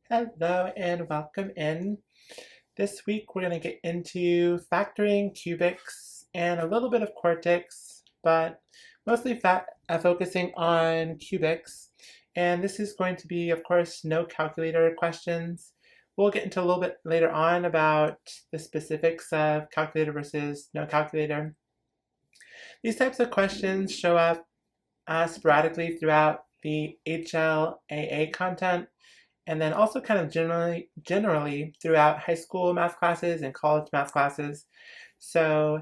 Hello and welcome in. This week we're going to get into factoring cubics and a little bit of quartics, but mostly focusing on cubics. And this is going to be, of course, no calculator questions. We'll get into a little bit later on about the specifics of calculator versus no calculator. These types of questions show up sporadically throughout the HLAA content, and then also kind of generally throughout high school math classes and college math classes. So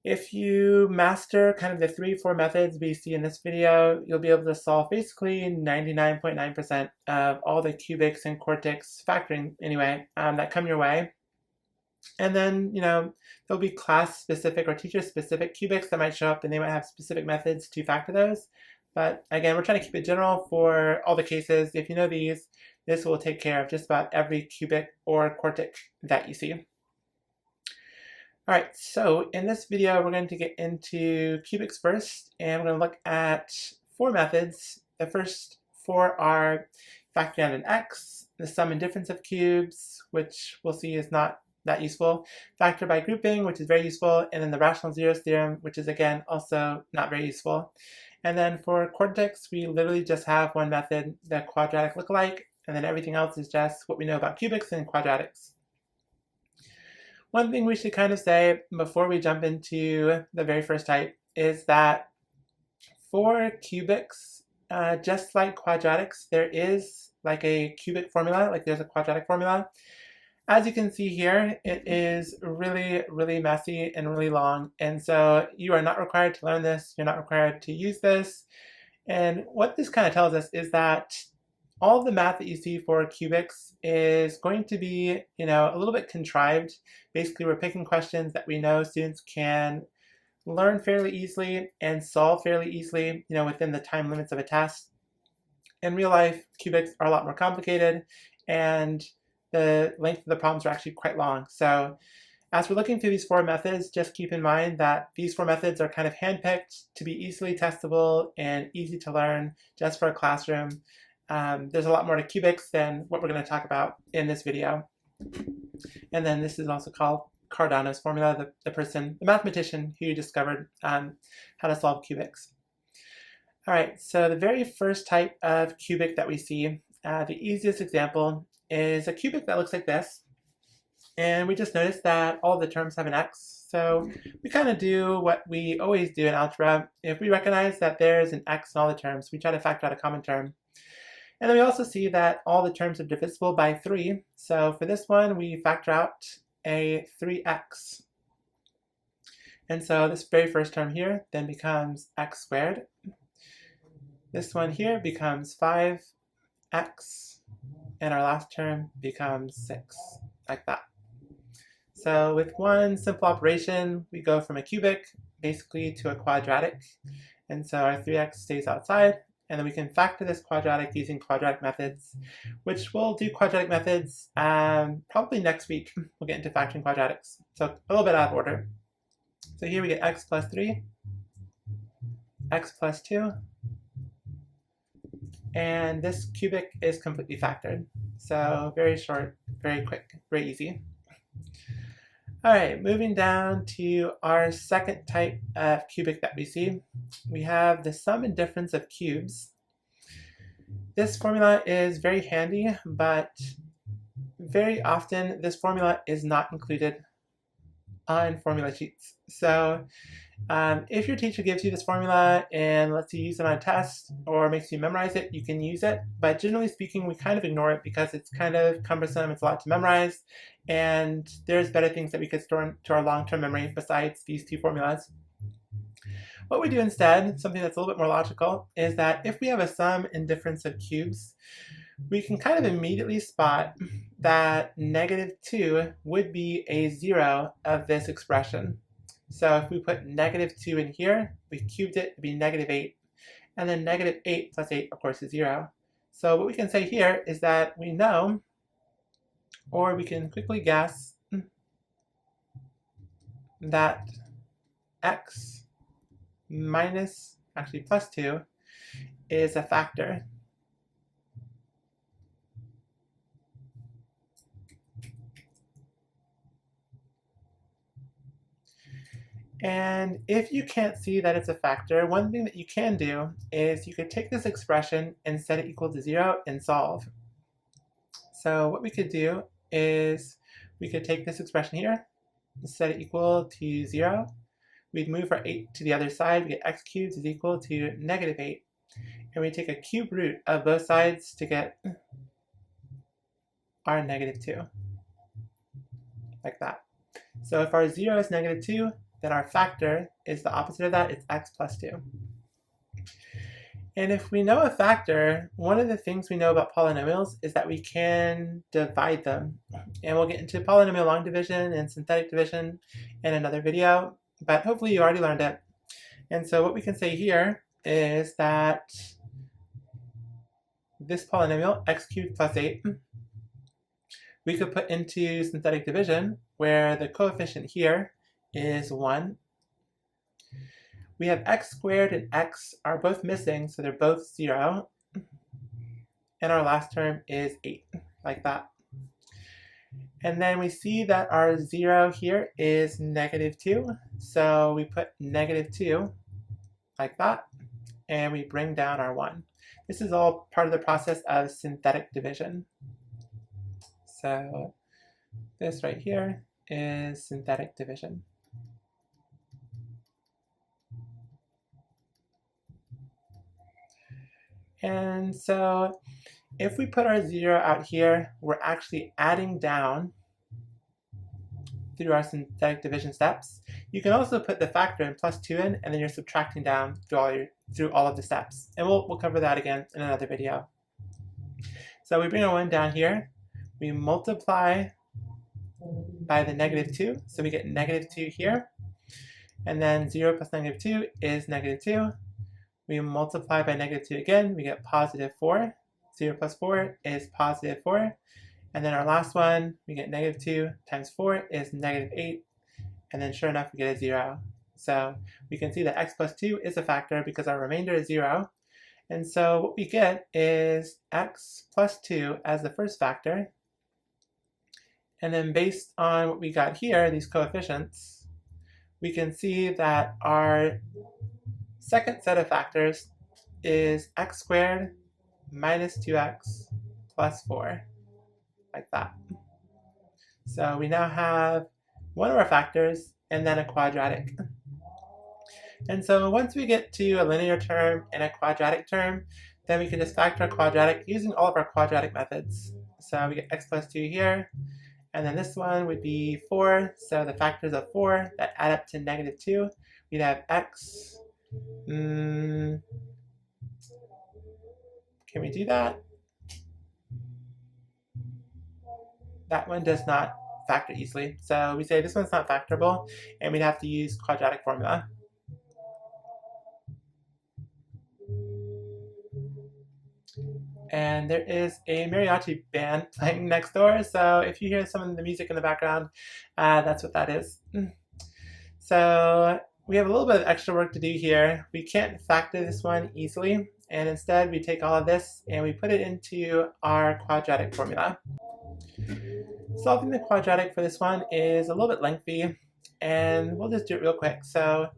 if you master kind of the 3-4 methods we see in this video, you'll be able to solve basically 99.9% of all the cubics and quartics factoring anyway that come your way. And then, there'll be class-specific or teacher-specific cubics that might show up, and they might have specific methods to factor those. But again, we're trying to keep it general for all the cases. If you know these, this will take care of just about every cubic or quartic that you see. All right, so in this video, we're going to get into cubics first, and we're going to look at 4 methods. The first 4 are factoring out an x, the sum and difference of cubes, which we'll see is not that useful, factor by grouping, which is very useful, and then the rational zeros theorem, which is again also not very useful. And then for Quartics, we literally just have one method, the quadratic lookalike, and then everything else is just what we know about cubics and quadratics. One thing we should kind of say before we jump into the very first type is that for cubics, just like quadratics, there is like a cubic formula, like there's a quadratic formula. As you can see here, it is really, really messy and really long. And so you are not required to learn this. You're not required to use this. And what this kind of tells us is that all the math that you see for cubics is going to be, a little bit contrived. Basically, we're picking questions that we know students can learn fairly easily and solve fairly easily, within the time limits of a test. In real life, cubics are a lot more complicated, and the length of the problems are actually quite long. So as we're looking through these 4 methods, just keep in mind that these 4 methods are kind of handpicked to be easily testable and easy to learn just for a classroom. There's a lot more to cubics than what we're going to talk about in this video. And then this is also called Cardano's formula, the mathematician who discovered how to solve cubics. All right, so the very first type of cubic that we see, the easiest example is a cubic that looks like this. And we just noticed that all the terms have an x. So we kind of do what we always do in algebra. If we recognize that there's an x in all the terms, we try to factor out a common term. And then we also see that all the terms are divisible by 3. So for this one, we factor out a 3x. And so this very first term here then becomes x squared. This one here becomes 5x. And our last term becomes 6, like that. So with one simple operation, we go from a cubic basically to a quadratic. And so our 3x stays outside, and then we can factor this quadratic using quadratic methods, which we'll do quadratic methods probably next week. We'll get into factoring quadratics. So a little bit out of order. So here we get x plus 3, x plus 2, and this cubic is completely factored. So very short, very quick, very easy. All right, moving down to our second type of cubic that we see. We have the sum and difference of cubes. This formula is very handy, but very often this formula is not included on formula sheets. So if your teacher gives you this formula and lets you use it on a test or makes you memorize it, you can use it. But generally speaking, we kind of ignore it because it's kind of cumbersome. It's a lot to memorize. And there's better things that we could store into our long-term memory besides these 2 formulas. What we do instead, something that's a little bit more logical, is that if we have a sum and difference of cubes, we can kind of immediately spot that -2 would be a 0 of this expression. So if we put -2 in here, we cubed it to be -8. And then -8 plus 8, of course, is 0. So what we can say here is that we know, or we can quickly guess, that x minus, actually plus 2, is a factor. And if you can't see that it's a factor, one thing that you can do is you could take this expression and set it equal to 0 and solve. So what we could do is we could take this expression here, set it equal to 0. We'd move our 8 to the other side. We get x cubed is equal to negative 8. And we take a cube root of both sides to get our negative 2, like that. So if our 0 is negative 2, then our factor is the opposite of that. It's x plus 2. And if we know a factor, one of the things we know about polynomials is that we can divide them. And we'll get into polynomial long division and synthetic division in another video, but hopefully you already learned it. And so what we can say here is that this polynomial, x cubed plus 8, we could put into synthetic division, where the coefficient here is 1. We have x squared and x are both missing, so they're both 0. And our last term is 8, like that. And then we see that our 0 here is negative 2, so we put negative 2, like that, and we bring down our 1. This is all part of the process of synthetic division. So this right here is synthetic division. And so if we put our 0 out here, we're actually adding down through our synthetic division steps. You can also put the factor in plus 2 in, and then you're subtracting down through all of the steps. And we'll cover that again in another video. So we bring our 1 down here. We multiply by the negative 2, so we get negative 2 here. And then 0 plus negative 2 is negative 2. We multiply by negative 2 again, we get positive 4. 0 plus 4 is positive 4. And then our last one, we get negative 2 times 4 is negative 8. And then sure enough, we get a 0. So we can see that x plus 2 is a factor because our remainder is 0. And so what we get is x plus 2 as the first factor. And then based on what we got here, these coefficients, we can see that our second set of factors is x squared minus 2x plus 4, like that. So we now have one of our factors and then a quadratic. And so once we get to a linear term and a quadratic term, then we can just factor a quadratic using all of our quadratic methods. So we get x plus 2 here, and then this one would be 4. So the factors of 4 that add up to negative 2, we'd have x. Can we do that? That one does not factor easily. So we say this one's not factorable, and we'd have to use quadratic formula. And there is a mariachi band playing next door, so if you hear some of the music in the background, that's what that is. So we have a little bit of extra work to do here. We can't factor this one easily, and instead we take all of this and we put it into our quadratic formula. Solving the quadratic for this one is a little bit lengthy, and we'll just do it real quick. So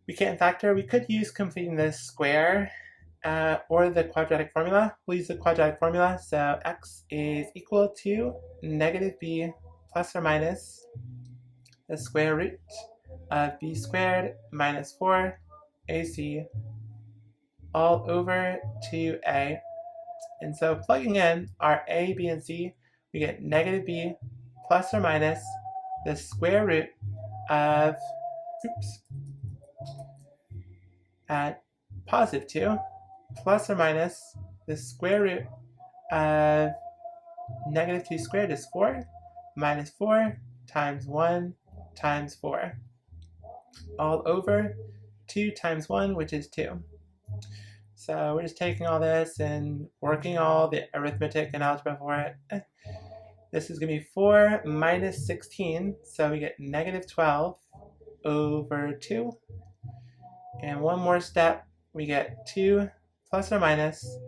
we can't factor. We could use completing the square or the quadratic formula. We'll use the quadratic formula. So x is equal to negative b plus or minus the square root of b squared minus 4 ac all over 2a. And so plugging in our a, b, and c, we get negative b plus or minus the square root of, at positive 2 plus or minus the square root of negative 2 squared is 4 minus 4 times 1 times 4 all over 2 times 1, which is 2. So we're just taking all this and working all the arithmetic and algebra for it. This is going to be 4 minus 16, so we get negative 12 over 2. And one more step, we get 2 plus or minus.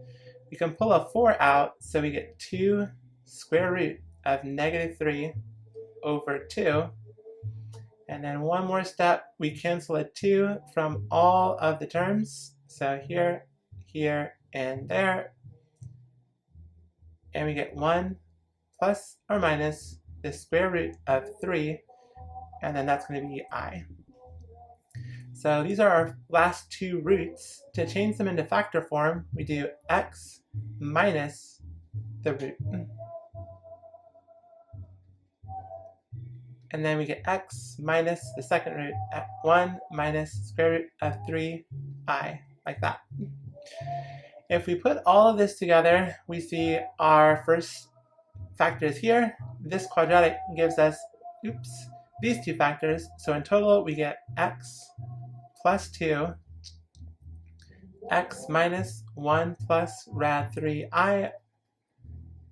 We can pull a 4 out, so we get 2 square root of negative 3 over 2. And then one more step, we cancel a 2 from all of the terms. So here, here, and there. And we get 1 plus or minus the square root of 3, and then that's going to be I. So these are our last two roots. To change them into factor form, we do x minus the root. And then we get x minus the second root at 1 minus square root of 3i, like that. If we put all of this together, we see our first factors here. This quadratic gives us, these two factors. So in total, we get x plus 2, x minus 1 plus rad 3i,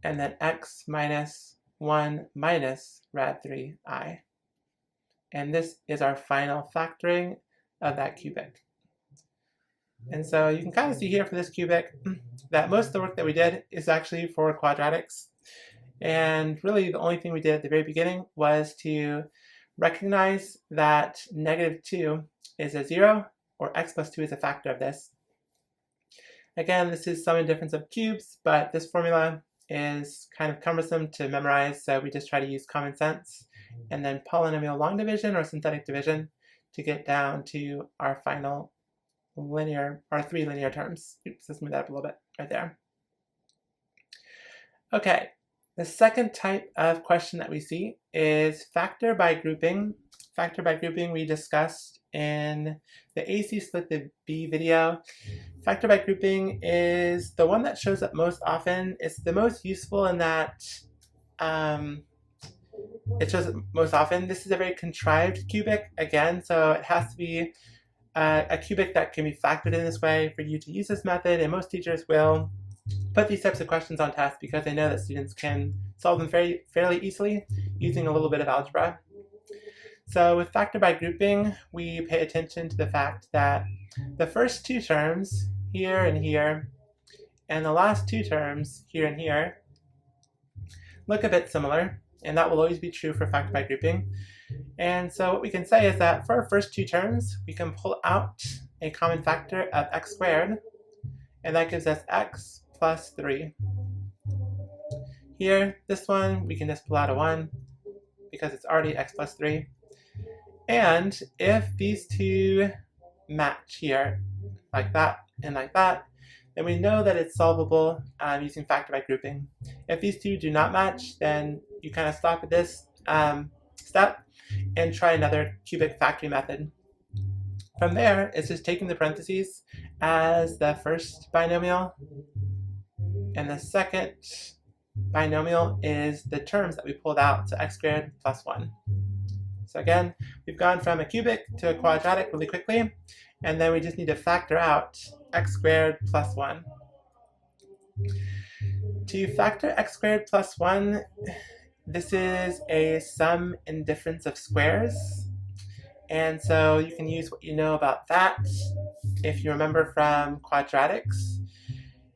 and then x minus 1 minus rad 3i. And this is our final factoring of that cubic. And so you can kind of see here for this cubic that most of the work that we did is actually for quadratics. And really the only thing we did at the very beginning was to recognize that -2 is a 0, or x plus 2 is a factor of this. Again, this is some indifference of cubes, but this formula is kind of cumbersome to memorize, so we just try to use common sense and then polynomial long division or synthetic division to get down to our final linear, our 3 linear terms. Let's move that up a little bit right there. Okay, the second type of question that we see is factor by grouping. Factor by grouping we discussed in the AC split the B video. Factor by grouping is the one that shows up most often. It's the most useful in that it shows up most often. This is a very contrived cubic, again, so it has to be a cubic that can be factored in this way for you to use this method, and most teachers will put these types of questions on task because they know that students can solve them fairly easily using a little bit of algebra. So with factor by grouping, we pay attention to the fact that the first two terms, here and here, and the last two terms, here and here, look a bit similar, and that will always be true for factor by grouping. And so what we can say is that for our first two terms, we can pull out a common factor of x squared, and that gives us x plus 3. Here, this one, we can just pull out a 1 because it's already x plus 3. And if these two match here, like that and like that, then we know that it's solvable using factor by grouping. If these two do not match, then you kind of stop at this step and try another cubic factoring method. From there, it's just taking the parentheses as the first binomial, and the second binomial is the terms that we pulled out, so x squared plus 1. So again, we've gone from a cubic to a quadratic really quickly, and then we just need to factor out x squared plus 1. To factor x squared plus 1, this is a sum and difference of squares. And so you can use what you know about that. If you remember from quadratics,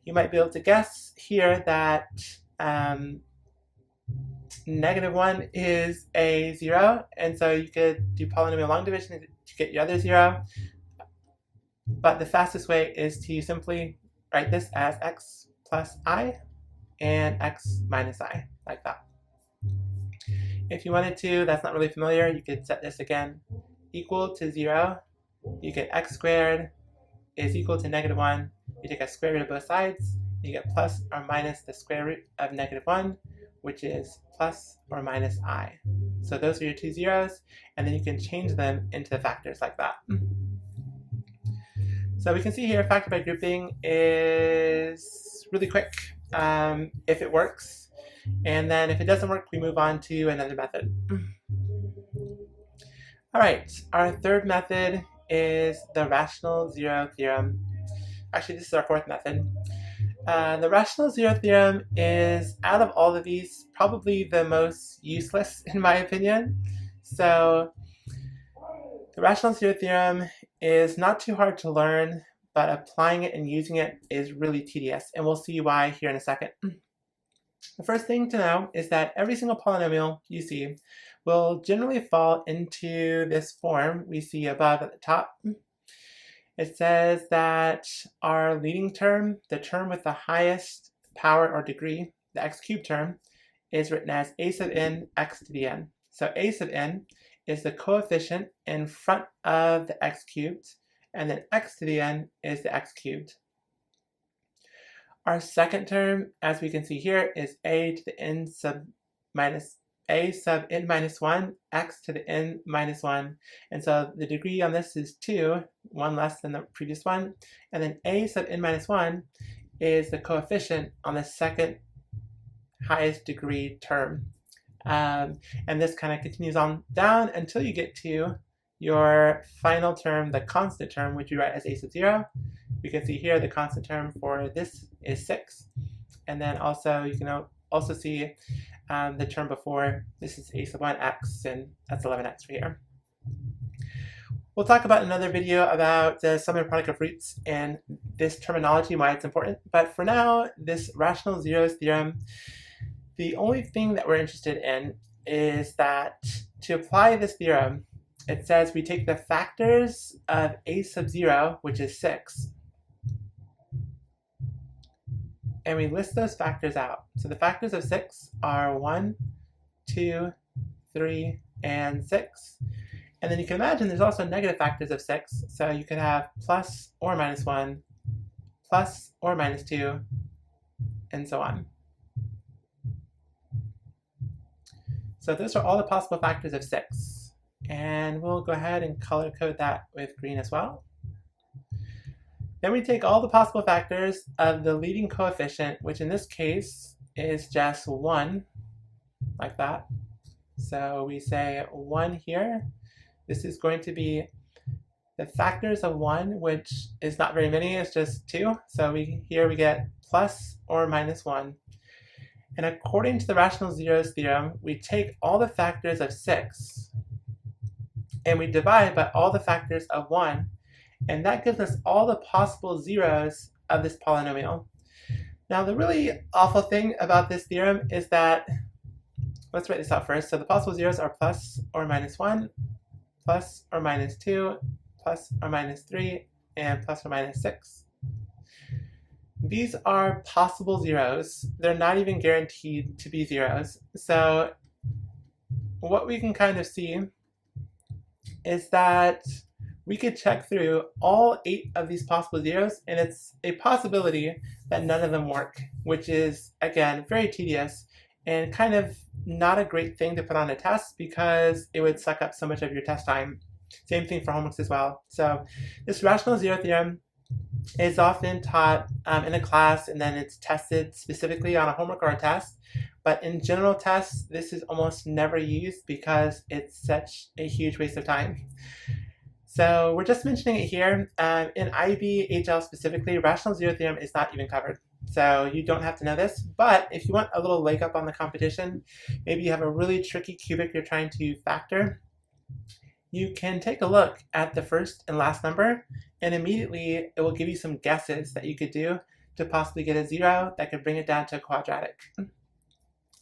you might be able to guess here that -1 is a 0, and so you could do polynomial long division to get your other 0. But the fastest way is to simply write this as x plus I and x minus I, like that. If you wanted to, that's not really familiar, you could set this again equal to 0. You get x squared is equal to -1. You take a square root of both sides, you get plus or minus the square root of -1, which is plus or minus I. So those are your two zeros, and then you can change them into the factors like that. So we can see here factor by grouping is really quick if it works, and then if it doesn't work, we move on to another method. All right, our third method is the rational zero theorem. Actually, this is our fourth method. The rational zero theorem is, out of all of these, probably the most useless in my opinion. So the rational zero theorem is not too hard to learn, but applying it and using it is really tedious, and we'll see why here in a second. The first thing to know is that every single polynomial you see will generally fall into this form we see above at the top. It says that our leading term, the term with the highest power or degree, the x cubed term, is written as a sub n x to the n. So a sub n is the coefficient in front of the x cubed, and then x to the n is the x cubed. Our second term, as we can see here, is a to the n sub minus a sub n minus 1, x to the n minus 1. And so the degree on this is 2, one less than the previous one. And then a sub n minus 1 is the coefficient on the second highest degree term. And this kind of continues on down until you get to your final term, the constant term, which you write as a sub 0. You can see here the constant term for this is 6. And then also you can also see the term before, this is a sub 1x, and that's 11x for here. We'll talk about another video about the sum and product of roots and this terminology, why it's important. But for now, this rational zeros theorem, the only thing that we're interested in is that to apply this theorem, it says we take the factors of a sub 0, which is 6, and we list those factors out. So the factors of 6 are 1, 2, 3, and 6. And then you can imagine there's also negative factors of 6. So you could have plus or minus 1, plus or minus 2, and so on. So those are all the possible factors of 6. And we'll go ahead and color code that with green as well. Then we take all the possible factors of the leading coefficient, which in this case is just 1, like that. So we say 1 here. This is going to be the factors of 1, which is not very many, it's just 2. So here we get plus or minus 1. And according to the rational zeros theorem, we take all the factors of 6 and we divide by all the factors of 1. And that gives us all the possible zeros of this polynomial. Now, the really awful thing about this theorem is that, let's write this out first. So the possible zeros are plus or minus 1, plus or minus 2, plus or minus 3, and plus or minus 6. These are possible zeros. They're not even guaranteed to be zeros. So what we can kind of see is that we could check through all 8 of these possible zeros, and it's a possibility that none of them work, which is, again, very tedious and kind of not a great thing to put on a test because it would suck up so much of your test time. Same thing for homeworks as well. So this rational zero theorem is often taught in a class, and then it's tested specifically on a homework or a test. But in general tests, this is almost never used because it's such a huge waste of time. So we're just mentioning it here. In IB, HL specifically, rational zero theorem is not even covered. So you don't have to know this. But if you want a little leg up on the competition, maybe you have a really tricky cubic you're trying to factor, you can take a look at the first and last number, and immediately it will give you some guesses that you could do to possibly get a 0 that could bring it down to a quadratic.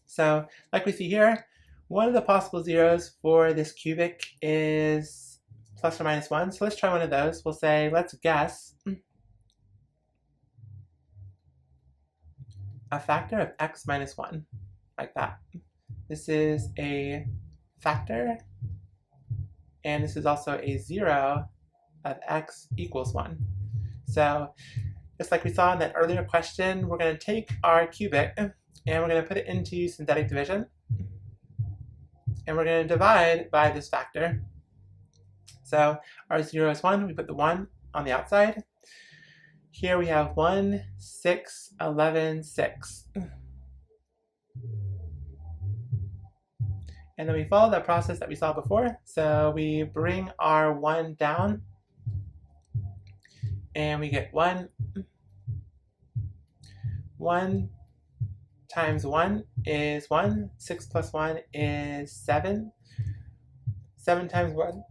So like we see here, one of the possible zeros for this cubic is plus or minus 1. So let's try one of those. We'll say, let's guess a factor of x minus 1, like that. This is a factor, and this is also a 0 of x equals 1. So just like we saw in that earlier question, we're going to take our cubic and we're going to put it into synthetic division, and we're going to divide by this factor. So our 0 is 1, we put the 1 on the outside. Here we have 1, 6, 11, 6. And then we follow that process that we saw before. So we bring our 1 down, and we get 1. 1 times 1 is 1. 6 plus 1 is 7. 7 times 1,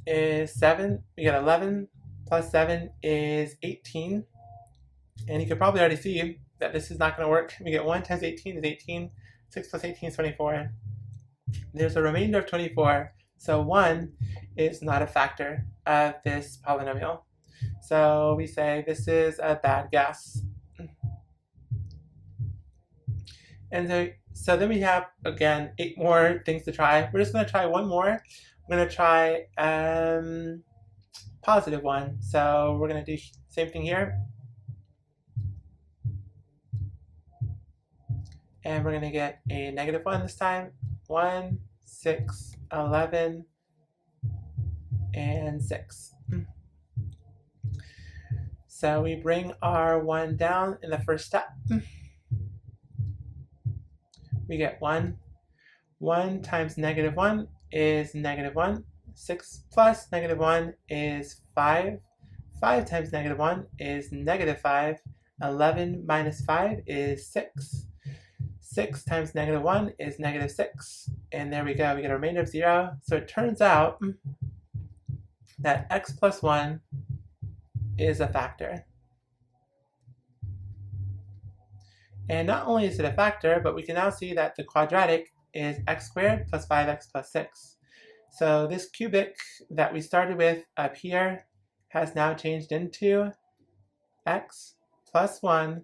is 7. We get 11 plus 7 is 18. And you can probably already see that this is not going to work. We get 1 times 18 is 18. 6 plus 18 is 24. There's a remainder of 24. So 1 is not a factor of this polynomial. So we say this is a bad guess. And so then we have, again, 8 more things to try. We're just going to try one more. We're going to try positive 1. So we're going to do same thing here. And we're going to get a negative 1 this time. 1, 6, 11, and 6. So we bring our 1 down in the first step. We get 1. 1 times negative 1 is negative 1. 6 plus negative 1 is 5. 5 times negative 1 is negative 5. 11 minus 5 is 6. 6 times negative 1 is negative 6. And there we go. We get a remainder of 0. So it turns out that x plus 1 is a factor. And not only is it a factor, but we can now see that the quadratic is x squared plus 5x plus 6. So this cubic that we started with up here has now changed into x plus 1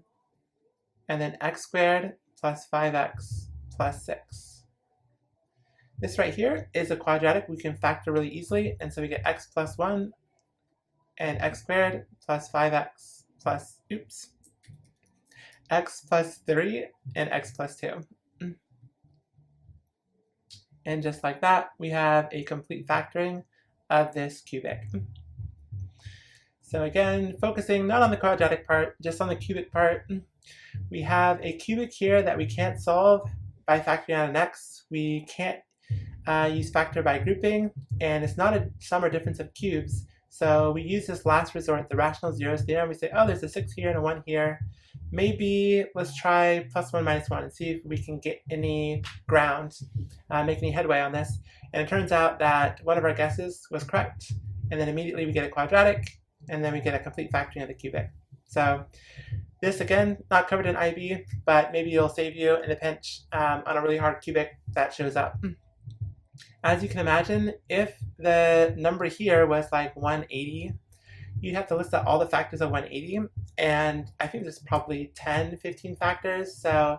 and then x squared plus 5x plus 6. This right here is a quadratic we can factor really easily, and so we get x plus 1 and x squared plus 5x plus, x plus 3 and x plus 2. And just like that, we have a complete factoring of this cubic. So again, focusing not on the quadratic part, just on the cubic part, we have a cubic here that we can't solve by factoring out an x. We can't use factor by grouping, and it's not a sum or difference of cubes. So we use this last resort, the rational zeros theorem. We say, oh, there's a 6 here and a 1 here. Maybe let's try plus 1 minus 1 and see if we can get any ground, make any headway on this. And it turns out that one of our guesses was correct. And then immediately we get a quadratic, and then we get a complete factoring of the cubic. So this, again, not covered in IB, but maybe it'll save you in a pinch on a really hard cubic that shows up. As you can imagine, if the number here was like 180, you'd have to list out all the factors of 180, and I think there's probably 10, 15 factors, so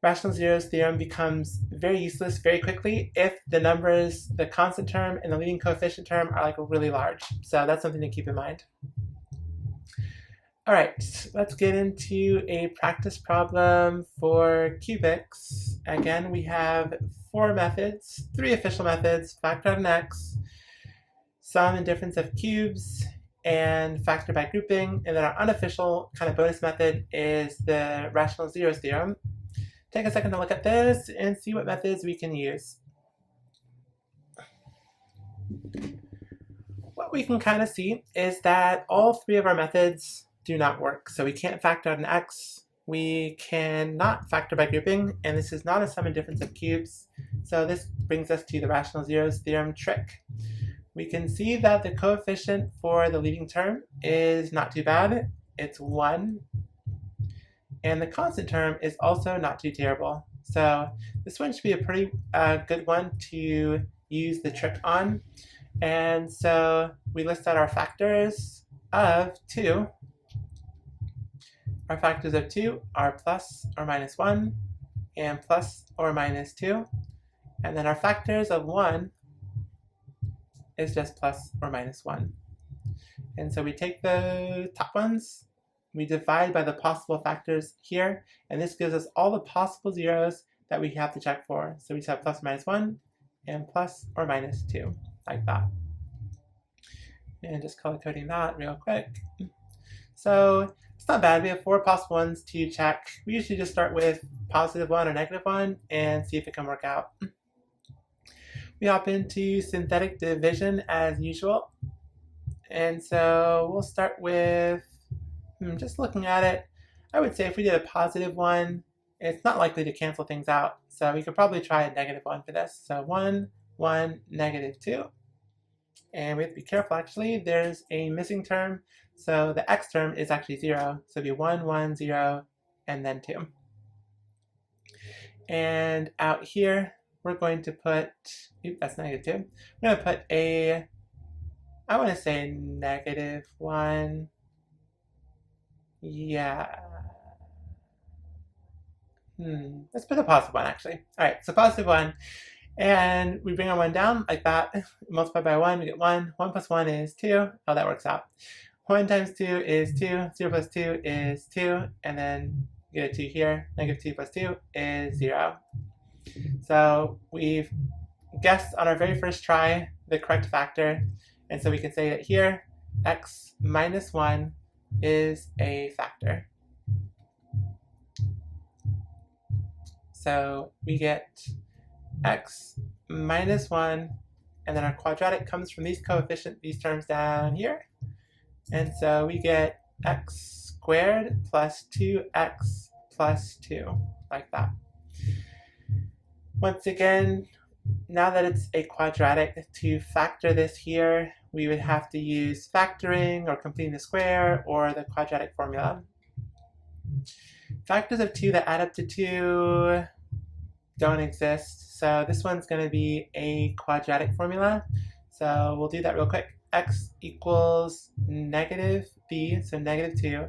rational zeros theorem becomes very useless very quickly if the numbers, the constant term and the leading coefficient term are like really large. So that's something to keep in mind. All right, let's get into a practice problem for cubics. Again, we have 4 methods, 3 official methods: factor out an x, sum and difference of cubes, and factor by grouping. And then our unofficial kind of bonus method is the rational zeros theorem. Take a second to look at this and see what methods we can use. What we can kind of see is that all 3 of our methods do not work. So we can't factor out an x, we cannot factor by grouping, and this is not a sum and difference of cubes. So this brings us to the rational zeros theorem trick. We can see that the coefficient for the leading term is not too bad. It's 1. And the constant term is also not too terrible. So this one should be a pretty good one to use the trick on. And so we list out our factors of 2. Our factors of 2 are plus or minus 1 and plus or minus 2. And then our factors of 1 is just plus or minus 1. And so we take the top ones, we divide by the possible factors here, and this gives us all the possible zeros that we have to check for. So we just have plus or minus 1 and plus or minus 2, like that. And just color coding that real quick. So it's not bad. We have 4 possible ones to check. We usually just start with positive 1 or negative 1 and see if it can work out. We hop into synthetic division as usual. And so we'll start with, just looking at it, I would say if we did a positive 1, it's not likely to cancel things out. So we could probably try a negative 1 for this. So 1, 1, negative 2. And we have to be careful, actually. There's a missing term. So the x term is actually 0. So it'll be 1, 1, 0, and then 2. And out here, we're going to put, oops, that's negative 2. We're going to put a, I want to say negative 1. Yeah. Let's put a positive 1, actually. All right, so positive 1. And we bring our 1 down like that. Multiply by 1, we get 1. 1 plus 1 is 2. Oh, that works out. 1 times 2 is 2. 0 plus 2 is 2. And then we get a 2 here. Negative 2 plus 2 is 0. So we've guessed on our very first try the correct factor. And so we can say that here, x minus 1 is a factor. So we get x minus 1, and then our quadratic comes from these coefficients, these terms down here. And so we get x squared plus 2x plus 2, like that. Once again, now that it's a quadratic, to factor this here, we would have to use factoring or completing the square or the quadratic formula. Factors of 2 that add up to 2 don't exist. So this one's going to be a quadratic formula. So we'll do that real quick. X equals negative b, so negative 2,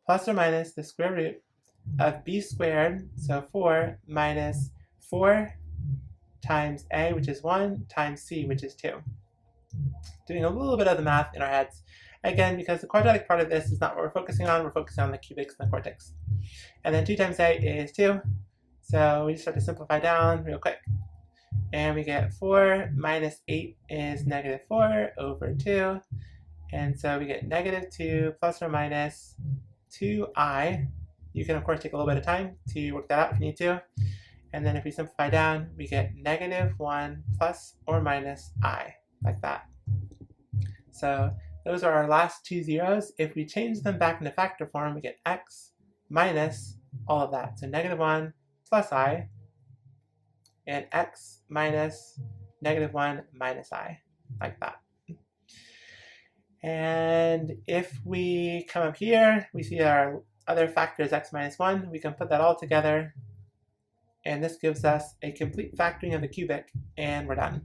plus or minus the square root of b squared, so 4, minus 4 times a, which is 1, times c, which is 2. Doing a little bit of the math in our heads. Again, because the quadratic part of this is not what we're focusing on the cubics and the quartics. And then 2 times a is 2. So we just start to simplify down real quick. And we get 4 minus 8 is negative 4 over 2. And so we get negative 2 plus or minus 2i. You can, of course, take a little bit of time to work that out if you need to. And then if we simplify down, we get negative 1 plus or minus I, like that. So those are our last two zeros. If we change them back into factor form, we get x minus all of that. So negative 1 plus I, and x minus negative 1 minus I, like that. And if we come up here, we see our other factor is x minus 1. We can put that all together, and this gives us a complete factoring of the cubic, and we're done.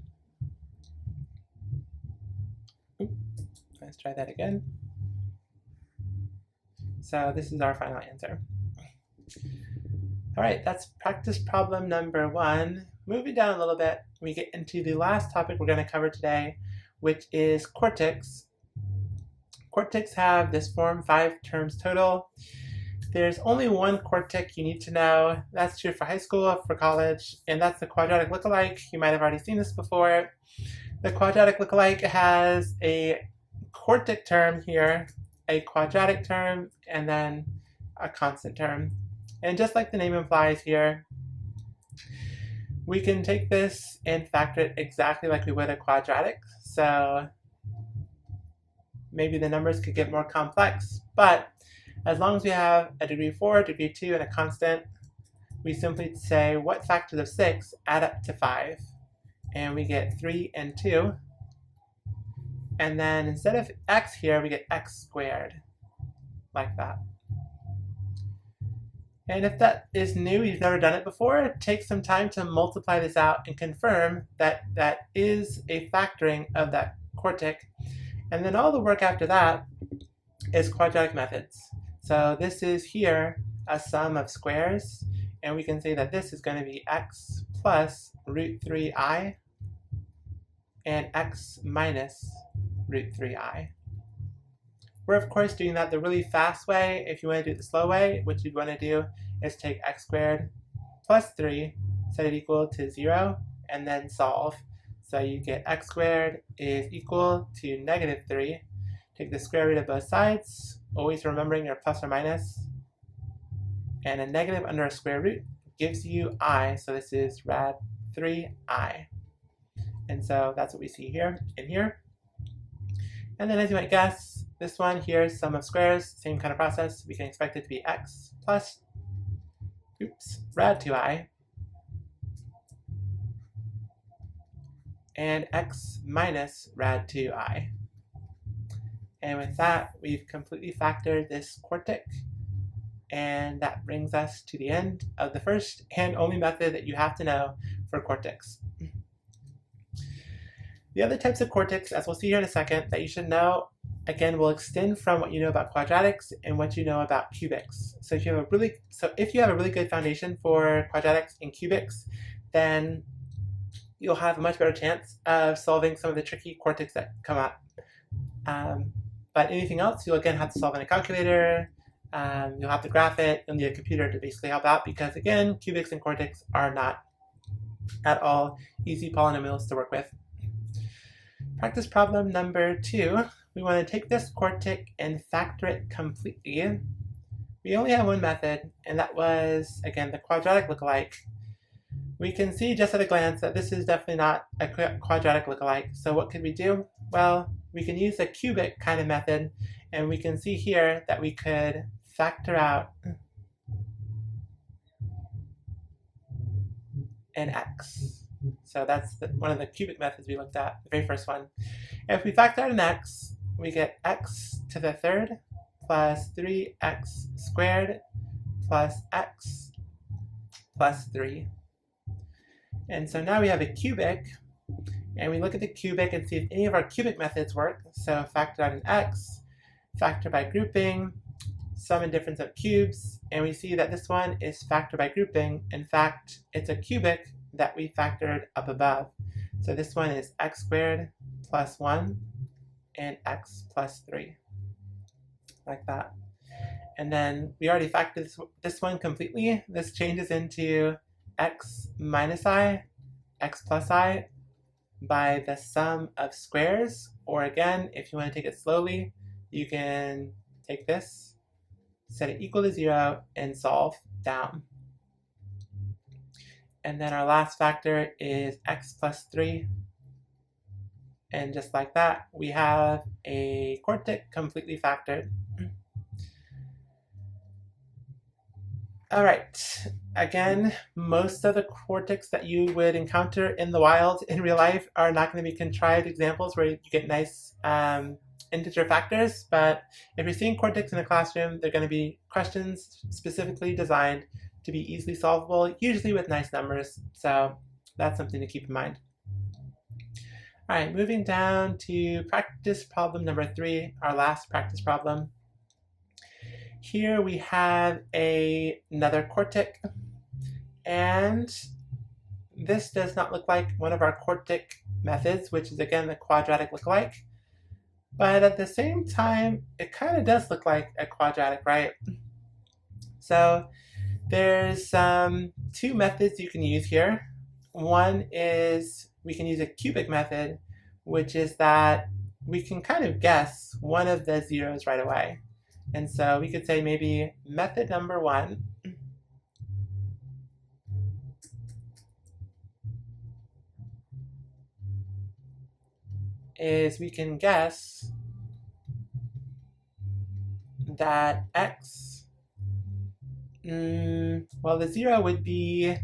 Let's try that again. So this is our final answer. All right, that's practice problem number 1. Moving down a little bit, we get into the last topic we're going to cover today, which is quartics. Quartics have this form, 5 terms total. There's only one quartic you need to know. That's true for high school, for college, and that's the quadratic lookalike. You might have already seen this before. The quadratic lookalike has a quartic term here, a quadratic term, and then a constant term. And just like the name implies here, we can take this and factor it exactly like we would a quadratic. So maybe the numbers could get more complex, but as long as we have a degree 4, degree 2, and a constant, we simply say what factors of 6 add up to 5. And we get 3 and 2. And then instead of x here, we get x squared, like that. And if that is new, you've never done it before, take some time to multiply this out and confirm that that is a factoring of that quartic. And then all the work after that is quadratic methods. So this is here a sum of squares, and we can say that this is going to be x plus root 3i and x minus root 3i. We're of course doing that the really fast way. If you want to do it the slow way, what you'd want to do is take x squared plus 3, set it equal to 0, and then solve. So you get x squared is equal to negative 3. Take the square root of both sides, always remembering your plus or minus. And a negative under a square root gives you I, so this is rad 3i. And so that's what we see here in here. And then as you might guess, this one here is sum of squares, same kind of process. We can expect it to be x plus, rad 2i. and x minus rad 2I. And with that, we've completely factored this Quartic, and that brings us to the end of the first and only method that you have to know for Quartics. The other types of Quartics, as we'll see here in a second, that you should know, again, will extend from what you know about quadratics and what you know about cubics. So if you have a really good foundation for quadratics and cubics, then you'll have a much better chance of solving some of the tricky Quartics that come up. But anything else, you'll again have to solve in a calculator. You'll have to graph it. You'll need a computer to basically help out because, again, cubics and Quartics are not at all easy polynomials to work with. Practice problem number 2. We want to take this Quartic and factor it completely. We only have one method, and that was, again, the quadratic lookalike. We can see just at a glance that this is definitely not a quadratic lookalike. So what could we do? Well, we can use a cubic kind of method, and we can see here that we could factor out an x. So that's one of the cubic methods we looked at, the very first one. And if we factor out an x, we get x to the third plus 3x squared plus x plus 3. And so now we have a cubic, and we look at the cubic and see if any of our cubic methods work. So factor out an x, factor by grouping, sum and difference of cubes, and we see that this one is factor by grouping. In fact, it's a cubic that we factored up above. So this one is x squared plus 1 and x plus 3, like that. And then we already factored this one completely. This changes into x minus I, x plus I by the sum of squares. Or again, if you want to take it slowly, you can take this, set it equal to 0, and solve down. And then our last factor is x plus 3. And just like that, we have a Quartic completely factored. All right, again, most of the Quartics that you would encounter in the wild in real life are not going to be contrived examples where you get nice integer factors, but if you're seeing Quartics in a classroom, they're going to be questions specifically designed to be easily solvable, usually with nice numbers, so that's something to keep in mind. All right, moving down to practice problem number 3, our last practice problem. Here we have another Quartic, and this does not look like one of our Quartic methods, which is again the quadratic lookalike, but at the same time, it kind of does look like a quadratic, right? So there's 2 methods you can use here. One is we can use a cubic method, which is that we can kind of guess one of the zeros right away. And so we could say maybe method number 1 is we can guess that x, well, the 0 would be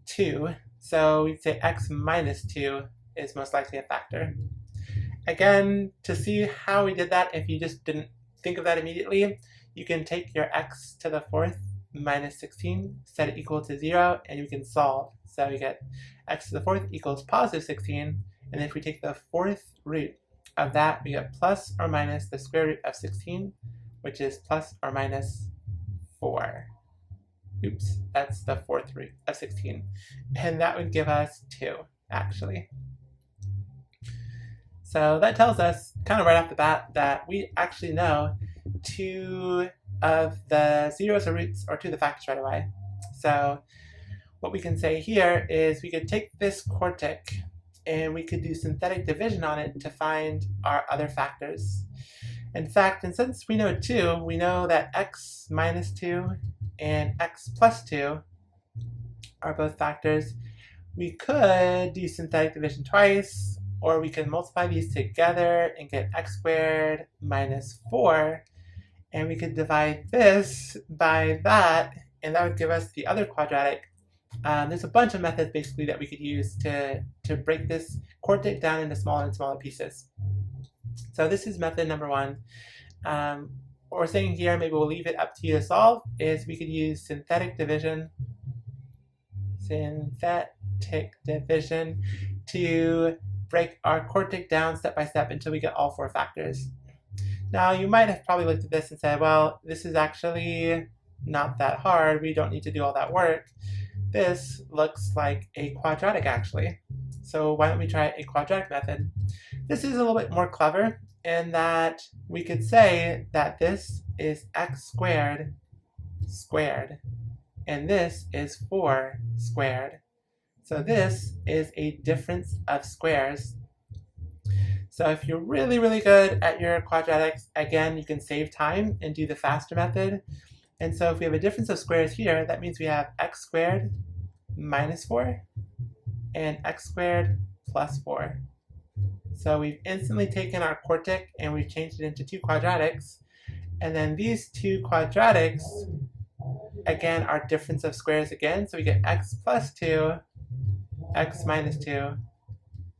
2. So we'd say x minus 2 is most likely a factor. Again, to see how we did that, if you just didn't think of that immediately, you can take your x to the 4th minus 16, set it equal to 0, and you can solve. So you get x to the 4th equals positive 16, and if we take the 4th root of that, we get plus or minus the square root of 16, which is plus or minus 4. Oops, that's the 4th root of 16. And that would give us 2, actually. So that tells us, kind of right off the bat, that we actually know 2 of the zeros or roots, or 2 of the factors right away. So what we can say here is we could take this Quartic and we could do synthetic division on it to find our other factors. In fact, and since we know 2, we know that x minus 2 and x plus 2 are both factors. We could do synthetic division twice, or we can multiply these together and get x squared minus 4, and we could divide this by that, and that would give us the other quadratic There's a bunch of methods basically that we could use to break this Quartic down into smaller and smaller pieces. So this is method number one. What we're saying here, maybe we'll leave it up to you to solve, is we could use synthetic division to break our Quartic down step by step until we get all 4 factors. Now you might have probably looked at this and said, well, this is actually not that hard. We don't need to do all that work. This looks like a quadratic actually. So why don't we try a quadratic method? This is a little bit more clever in that we could say that this is x squared squared, and this is 4 squared. So this is a difference of squares. So if you're really, really good at your quadratics, again, you can save time and do the faster method. And so if we have a difference of squares here, that means we have x squared minus 4 and x squared plus 4. So we've instantly taken our Quartic and we've changed it into 2 quadratics. And then these 2 quadratics, again, are difference of squares again. So we get x plus 2, x minus 2.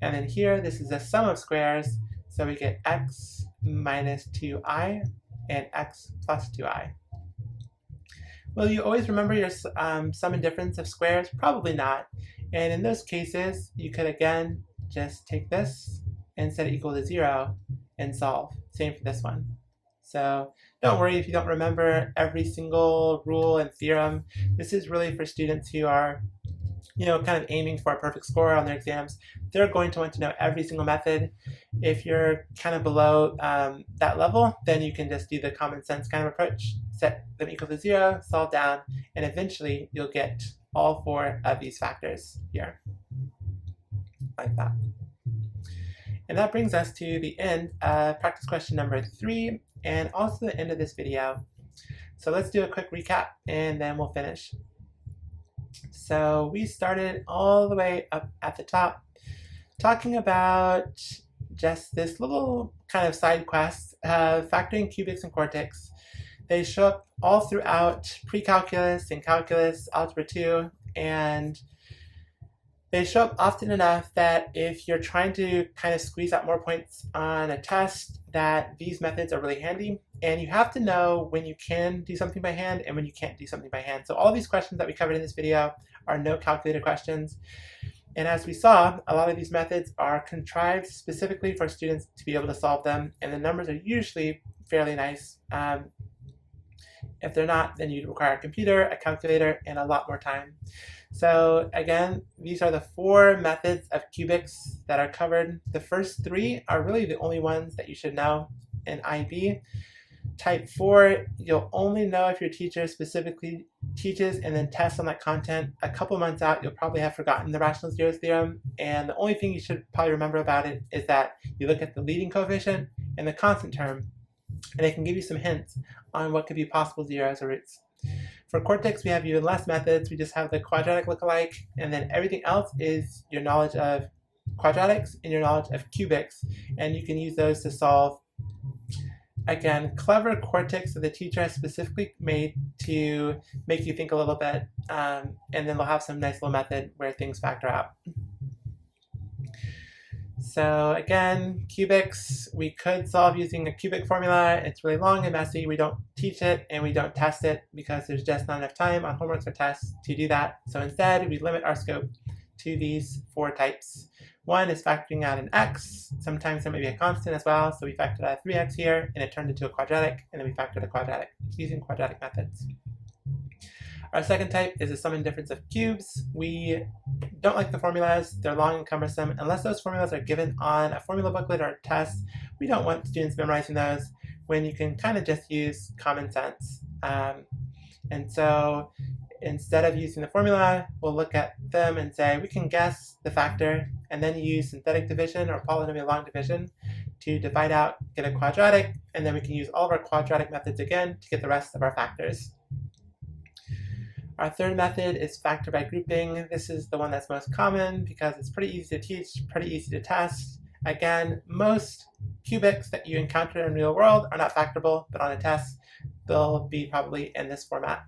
And then here, this is a sum of squares. So we get x minus 2i and x plus 2i. Will you always remember your sum and difference of squares? Probably not. And in those cases, you could again just take this and set it equal to 0 and solve. Same for this one. So don't worry if you don't remember every single rule and theorem. This is really for students who are, kind of aiming for a perfect score on their exams. They're going to want to know every single method. If you're kind of below that level, then you can just do the common sense kind of approach, set them equal to 0, solve down, and eventually you'll get all 4 of these factors here, like that. And that brings us to the end of practice question number 3, and also the end of this video. So let's do a quick recap, and then we'll finish. So we started all the way up at the top, talking about just this little kind of side quest of factoring cubics and quartics. They show up all throughout pre-calculus and calculus, algebra 2, and they show up often enough that if you're trying to kind of squeeze out more points on a test, that these methods are really handy. And you have to know when you can do something by hand and when you can't do something by hand. So all these questions that we covered in this video are no calculator questions. And as we saw, a lot of these methods are contrived specifically for students to be able to solve them, and the numbers are usually fairly nice. If they're not, then you'd require a computer, a calculator, and a lot more time. So again, these are the 4 methods of cubics that are covered. The first 3 are really the only ones that you should know in IB. Type 4, you'll only know if your teacher specifically teaches and then tests on that content. A couple months out, you'll probably have forgotten the rational zeros theorem, and the only thing you should probably remember about it is that you look at the leading coefficient and the constant term, and it can give you some hints on what could be possible zeros or roots. For Quartics, we have even less methods. We just have the quadratic lookalike, and then everything else is your knowledge of quadratics and your knowledge of cubics, and you can use those to solve, again, clever Quartics that the teacher has specifically made to make you think a little bit, and then they'll have some nice little method where things factor out. So again, cubics, we could solve using a cubic formula. It's really long and messy. We don't teach it and we don't test it because there's just not enough time on homeworks or tests to do that. So instead, we limit our scope to these 4 types. One is factoring out an x. Sometimes there may be a constant as well. So we factored out 3x here and it turned into a quadratic, and then we factored a quadratic using quadratic methods. Our second type is a sum and difference of cubes. We don't like the formulas. They're long and cumbersome. Unless those formulas are given on a formula booklet or a test, we don't want students memorizing those when you can kind of just use common sense. And so instead of using the formula, we'll look at them and say we can guess the factor and then use synthetic division or polynomial long division to divide out, get a quadratic, and then we can use all of our quadratic methods again to get the rest of our factors. Our third method is factor by grouping. This is the one that's most common because it's pretty easy to teach, pretty easy to test. Again, most cubics that you encounter in the real world are not factorable, but on a test, they'll be probably in this format.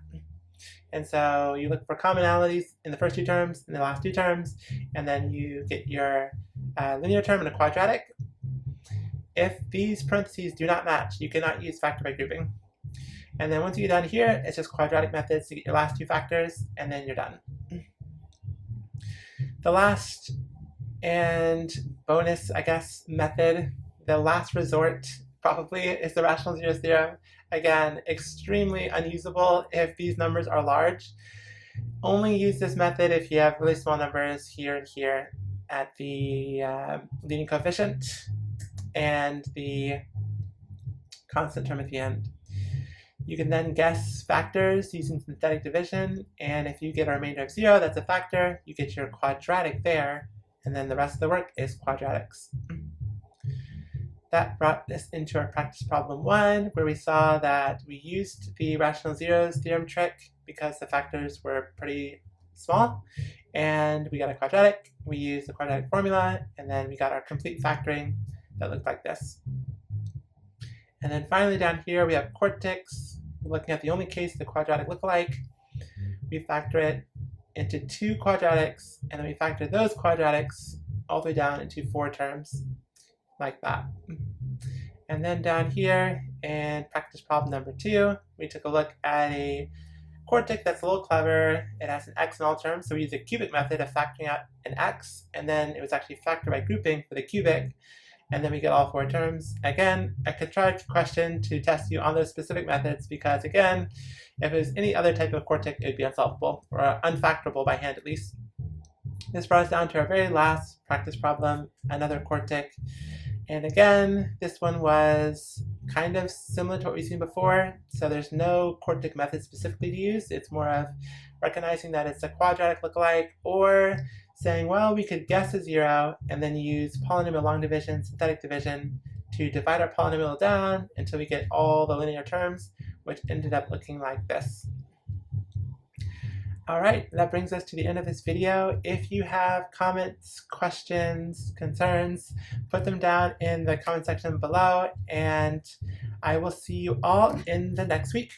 And so you look for commonalities in the first two terms and the last two terms, and then you get your linear term and a quadratic. If these parentheses do not match, you cannot use factor by grouping. And then once you get down here, it's just quadratic methods to get your last two factors, and then you're done. The last and bonus, I guess, method, the last resort probably, is the rational zeros theorem. Again, extremely unusable if these numbers are large. Only use this method if you have really small numbers here and here at the leading coefficient and the constant term at the end. You can then guess factors using synthetic division, and if you get a remainder of 0, that's a factor. You get your quadratic there, and then the rest of the work is quadratics. That brought us into our practice problem 1, where we saw that we used the rational zeros theorem trick because the factors were pretty small, and we got a quadratic. We used the quadratic formula, and then we got our complete factoring that looked like this. And then finally down here we have Quartics. We're looking at the only case, the quadratic lookalike. We factor it into 2 quadratics, and then we factor those quadratics all the way down into 4 terms, like that. And then down here in practice problem number 2, we took a look at a Quartic that's a little clever. It has an x in all terms, so we used a cubic method of factoring out an x, and then it was actually factored by grouping for the cubic, and then we get all 4 terms. Again, a contrived question to test you on those specific methods because, again, if it was any other type of Quartic, it would be unsolvable, or unfactorable by hand at least. This brought us down to our very last practice problem, another Quartic. And again, this one was kind of similar to what we've seen before, so there's no Quartic method specifically to use. It's more of recognizing that it's a quadratic lookalike, or saying, well, we could guess a 0 and then use polynomial long division, synthetic division, to divide our polynomial down until we get all the linear terms, which ended up looking like this. All right, that brings us to the end of this video. If you have comments, questions, concerns, put them down in the comment section below, and I will see you all in the next week.